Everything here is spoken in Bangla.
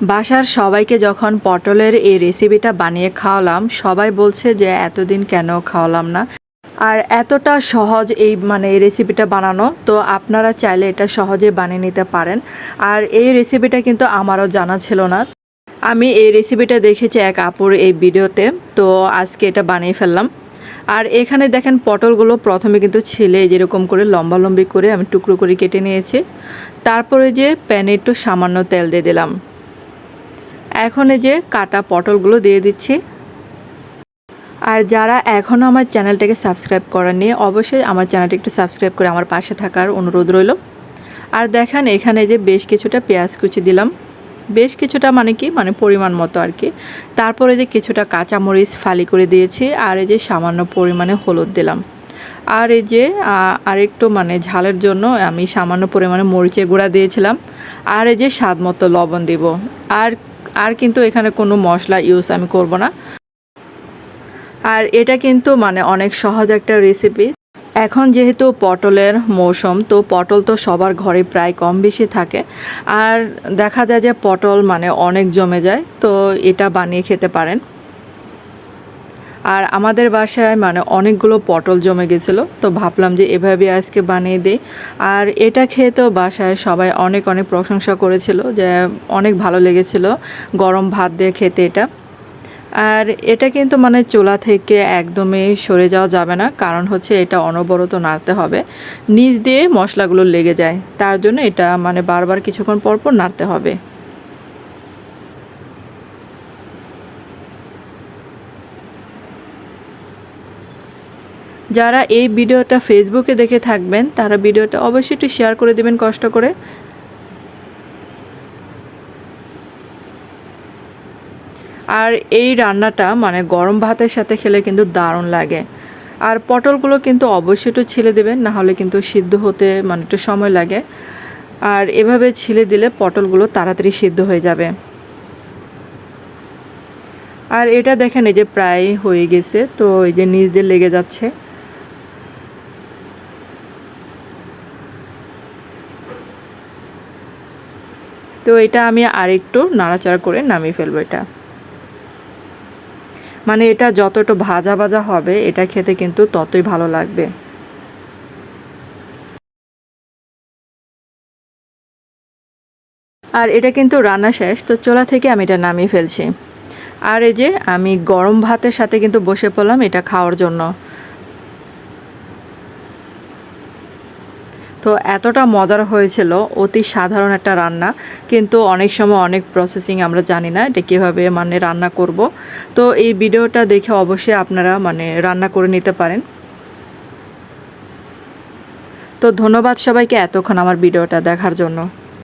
বাসার সবাইকে যখন পটলের এই রেসিপিটা বানিয়ে খাওয়ালাম, সবাই বলছে যে এতদিন কেন খাওয়ালাম না। আর এতটা সহজ এই এই রেসিপিটা বানানো, তো আপনারা চাইলে এটা সহজে বানিয়ে নিতে পারেন। আর এই রেসিপিটা কিন্তু আমারও জানা ছিল না। আমি এই রেসিপিটা দেখেছি এক আপুর এই ভিডিওতে, তো আজকে এটা বানিয়ে ফেললাম। আর এখানে দেখেন পটলগুলো প্রথমে কিন্তু ছিলে যেরকম করে লম্বালম্বি করে আমি টুকরো করে কেটে নিয়েছি। তারপরে যে প্যানে একটু সামান্য তেল দিয়ে দিলাম। এখন এই যে কাটা পটলগুলো দিয়ে দিচ্ছি। আর যারা এখনও আমার চ্যানেলটাকে সাবস্ক্রাইব করেননি, অবশ্যই আমার চ্যানেলটা একটু সাবস্ক্রাইব করে আমার পাশে থাকার অনুরোধ রইল। আর দেখেন এখানে যে বেশ কিছুটা পেঁয়াজ কুচি দিলাম, বেশ কিছুটা পরিমাণ মতো আর কি। তারপরে যে কিছুটা কাঁচামরিচ ফালি করে দিয়েছি, আর এই যে সামান্য পরিমাণে হলুদ দিলাম। আর এই যে আরেকটু ঝালের জন্য আমি সামান্য পরিমাণে মরিচের গুঁড়া দিয়েছিলাম। আর এই যে স্বাদ মতো লবণ দিব। আর আর কিন্তু এখানে কোনো মশলা ইউজ আমি করব না। আর এটা কিন্তু অনেক সহজ একটা রেসিপি। এখন যেহেতু পটলের মৌসুম, তো পটল তো সবার ঘরে প্রায় কম বেশি থাকে। আর দেখা যায় যে পটল অনেক জমে যায়, তো এটা বানিয়ে খেতে পারেন। আর আমাদের বাসায় অনেকগুলো পটল জমে গেছিলো, তো ভাবলাম যে এভাবে আজকে বানিয়ে দিই। আর এটা খেয়ে তো বাসায় সবাই অনেক অনেক প্রশংসা করেছিল, যে অনেক ভালো লেগেছিল গরম ভাত দিয়ে খেতে এটা। আর এটা কিন্তু চুলা থেকে একদমই সরে যাওয়া যাবে না, কারণ হচ্ছে এটা অনবরত নাড়তে হবে, নিচ দিয়ে মশলাগুলো লেগে যায়, তার জন্য এটা বারবার কিছুক্ষণ পর পর নাড়তে হবে। যারা এই ভিডিওটা ফেসবুকে দেখে থাকবেন, তারা ভিডিওটা অবশ্যই একটু শেয়ার করে দেবেন কষ্ট করে। আর এই রান্নাটা গরম ভাতের সাথে খেলে কিন্তু দারুণ লাগে। আর পটলগুলো কিন্তু অবশ্যই একটু ছিলে দেবেন, না হলে কিন্তু সিদ্ধ হতে একটু সময় লাগে। আর এভাবে ছিলে দিলে পটলগুলো তাড়াতাড়ি সিদ্ধ হয়ে যাবে। আর এটা দেখেন এই যে প্রায় হয়ে গেছে, তো এই যে নিচ দিয়ে লেগে যাচ্ছে। তো এটা আমি আরেকটু নাড়াচাড়া করে নামিয়ে ফেলবো। এটা এটা যতটা ভাজা ভাজা হবে, এটা খেতে কিন্তু ততই ভালো লাগবে। আর এটা কিন্তু রান্না শেষ, তো চুলা থেকে আমি এটা নামিয়ে ফেলছি। আর এই যে আমি গরম ভাতের সাথে কিন্তু বসে পড়লাম এটা খাওয়ার জন্য। তো এতটা মজার হয়েছিল, অতি সাধারণ একটা রান্না, কিন্তু অনেক সময় অনেক প্রসেসিং আমরা জানি না এটা কীভাবে রান্না করব। তো এই ভিডিওটা দেখে অবশ্যই আপনারা রান্না করে নিতে পারেন। তো ধন্যবাদ সবাইকে এতক্ষণ আমার ভিডিওটা দেখার জন্য।